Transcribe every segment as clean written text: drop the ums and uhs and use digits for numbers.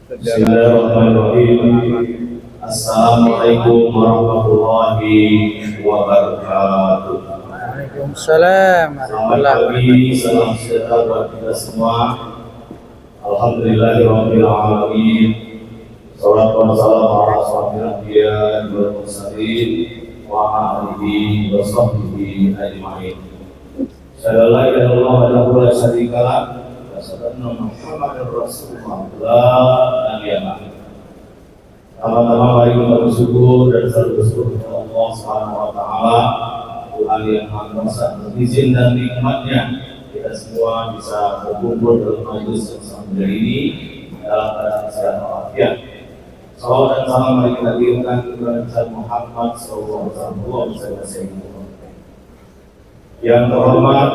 Bismillahirrahmanirrahim. Assalamualaikum warahmatullahi wabarakatuh. Waalaikumsalam Selamat pagi, salam sejahtera buat kita semua. Alhamdulillahirabbil alamin. Shalawat wa salam ala asyrofil anbiya wal mursalin wa alihi wa sahbihi ajmain. Syahadu la ilaha illallah wahdahu la syarika lah wa syahadu anna Muhammadar Rasulullah la ilaha. Pertama-tama mari kita bersyukur dan selalu bersyukur kepada Allah Subhanahu wa taala, Tuhan yang Maha Kuasa. Izin dan nikmatnya kita semua bisa berkumpul dalam majelis yang sangat mulia ini dalam keadaan sehat walafiat. Salawat dan salam mari kita kirimkan kepada Muhammad sallallahu alaihi wasallam. Yang terhormat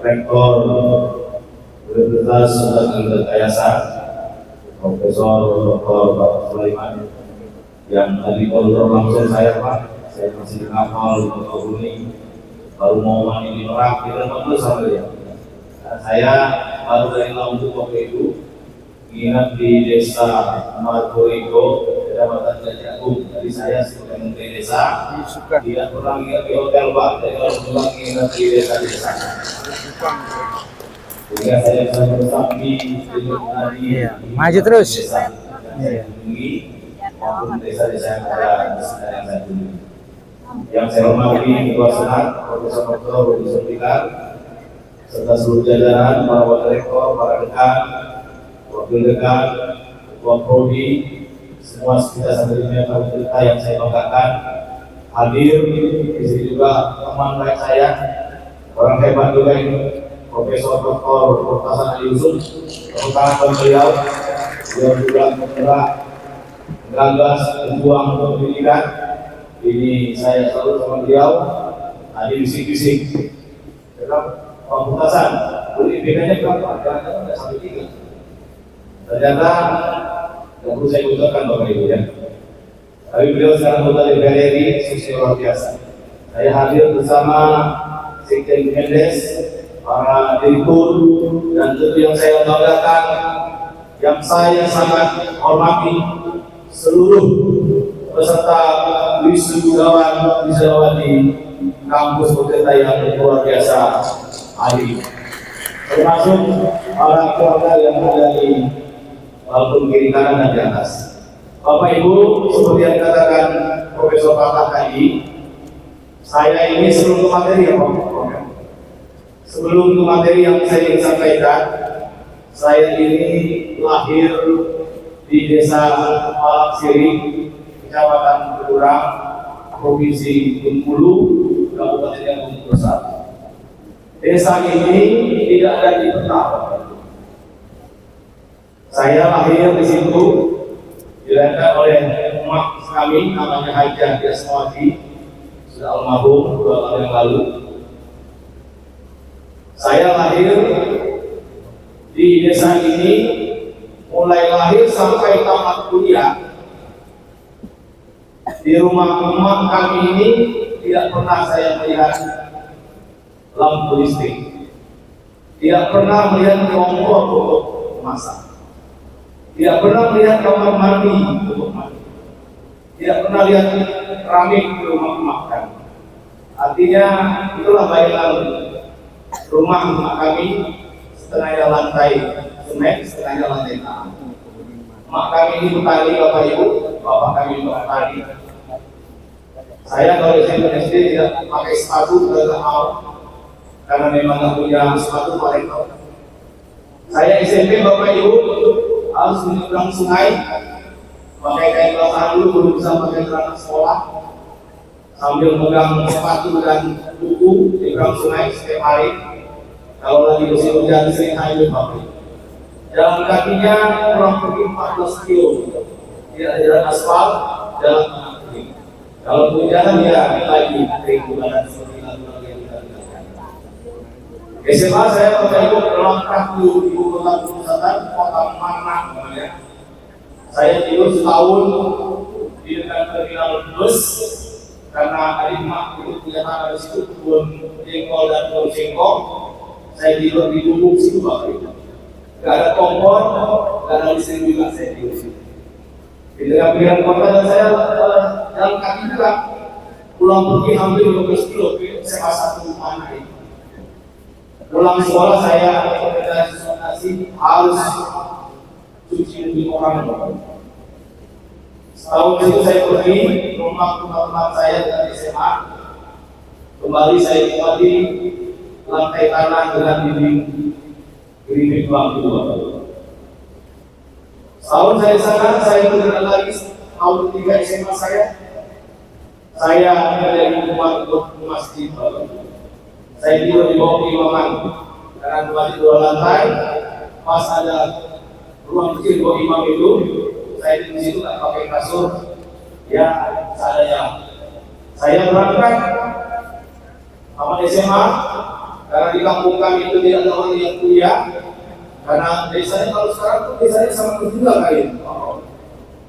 Rektor Universitas Andalayasa Profesor Dr. Bapak Sulaiman, yang tadi kontrol langsung saya Pak, saya masih hafal Dr. Uni, baru mau mandi di Merak, kita bagus sama dia. Saya baru dari Lampung waktu itu ingat di desa Margoiko, Kecamatan Jajagung. Jadi saya sebagai menteri desa tidak pernah ingat di hotel Pak, jadi harus pulang ingat di desa-desa. Sehingga saya bisa bersabdi maju terus. Maupun desa-desa yang ada di sekitar yang saya tuju. Yang saya hormati Ketua Senat, Profesor Dr. Rudi Sulfikar, serta seluruh jajaran, para wakil rektor, para dekan, wakil dekan, ketua prodi, semua kita santri kita yang saya banggakan hadir. Di sini juga teman baik saya, orang hebat juga ini, Profesor Dr. Hasan Ali Yusuf, tepuk beliau juga bergerak gagas berjuang untuk pendidikan. Ini saya selalu sama beliau, tadi bisik-bisik dalam pemutasan, boleh bedanya berapa? Jangan-jangan ada sampai 3. Ternyata tidak perlu saya ucapkan Bapak Ibu ya. Tapi beliau sekarang anggota DPR RI, sukses luar biasa. Saya hadir bersama Sekjen Mendes, para direktur, dan tentu yang saya banggakan, yang saya sangat hormati, seluruh peserta wisudawan di kampus Udeta yang luar biasa hari, termasuk para keluarga yang ada di balkon kiri kanan dan di atas. Bapak Ibu, seperti yang dikatakan Profesor Fatah tadi, saya ini sebelum ke materi ya Pak. Sebelum ke materi yang saya ingin sampaikan, saya ini lahir di desa Palak Siri, Kecamatan Kedurang, Provinsi Bengkulu, Kabupaten Bengkulu Besar. Desa ini tidak ada di peta. Saya lahir di situ, dilahirkan oleh emak kami, namanya Hajah Yasmawati, sudah almarhum 2 tahun yang lalu. Saya lahir di desa ini, mulai lahir sampai tamat kuliah di rumah emak kami ini tidak pernah saya melihat lampu listrik, tidak pernah melihat kompor untuk masak, tidak pernah melihat kamar mandi untuk mandi, tidak pernah lihat keramik di rumah emak kami. Artinya itulah bayangan rumah emak kami, setengahnya lantai semen, setengahnya lantai tanah. Mak kami ini petani, Bapak Ibu, bapak kami juga petani. Saya kalau SD tidak pakai sepatu tidak mau, karena memang nggak punya sepatu paling tahu. Saya SMP Bapak Ibu harus menyeberang sungai, pakai kain basah dulu belum bisa pakai celana sekolah, sambil megang sepatu dan buku menyeberang sungai setiap hari. Kalau lagi musim hujan sering hanyut Bapak Ibu. Jalan kakinya kurang lebih 14 kilo, tidak ada jalan aspal, jalan tengah kering. Kalau hujan ya lagi kering, bukan seperti lagu-lagu yang kita dengarkan. SMA saya Bapak Ibu melangkah di ibu kota Pusatan, kota Manang namanya. Saya tidur setahun di dekat terminal bus, karena adik mak itu punya tanah di situ, kebun jengkol dan kebun singkong. Saya tidur di gubuk situ Bapak Ibu. nggak ada kompor, nggak ada listrik juga saya diusir. Di tengah pilihan kota dan saya jalan kaki juga pulang pergi hampir 12 kilo saya satu anak ini. Pulang sekolah saya harus cuci mobil orang. Setahun itu saya pergi rumah teman saya dari SMA. Kembali saya kembali lantai tanah dengan dinding bangku. Setahun saya sana, saya berjalan lagi tahun ketiga SMA saya dari rumah ke masjid. Saya tidur di bawah imaman karena masjid 2 lantai. Pas ada ruang kecil buat imam itu, saya di situ tak pakai kasur, ya saya berangkat sama SMA karena di kampung kami itu tidak ada orang yang kuliah, karena desanya kalau sekarang tuh desanya sama tertinggal kali.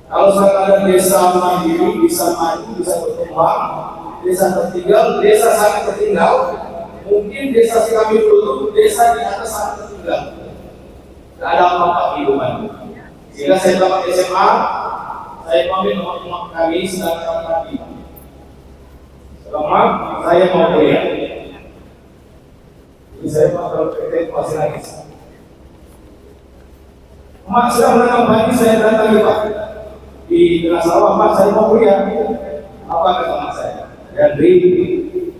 Kalau sekarang ada desa mandiri, bisa maju, bisa berkembang, desa tertinggal, desa sangat tertinggal, mungkin desa si kami dulu, desa di atas sangat tertinggal. Tidak ada apa-apa kehidupan. Sehingga saya dapat SMA, saya pamit teman-teman kami sedang lagi. Selamat, saya mau kuliah. Jadi saya bakal PT masih lagi. Mak sudah menanam pagi, saya datang di Pak. Di tengah sawah, Pak saya mau kuliah. Apa kata mak saya? Jadi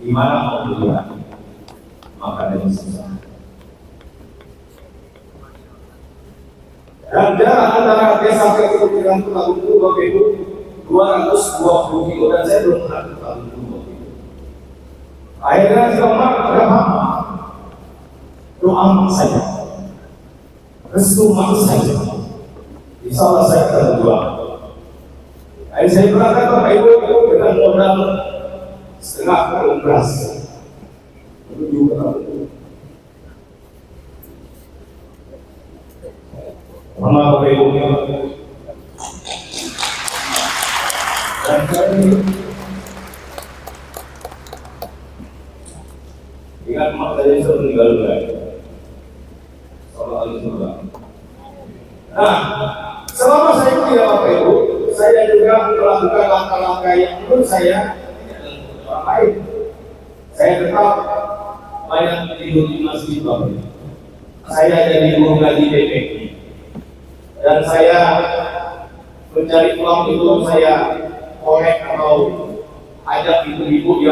gimana mau kuliah? Maka dari susah. Dan jarak antara desa ke Kepulauan Tulung itu 220 kilo dan saya belum pernah ke Tulung. Akhirnya saya berapa? Doa saja, restu saja. Insya Allah saya akan berdoa. Akhirnya saya berangkat Bapak Ibu dengan modal setengah karung beras menuju ke Tulung. Mama Bapak Ibu dan kami ingat mak saya sudah meninggal dunia. Nah, selama saya itu tidak Bapak Ibu, saya juga melakukan langkah-langkah yang menurut saya orang lain. Saya tetap banyak tidur di masjid Bapak Ibu. Saya jadi guru ngaji PPI. Dan saya mencari uang itu saya korek atau ajak ibu-ibu yang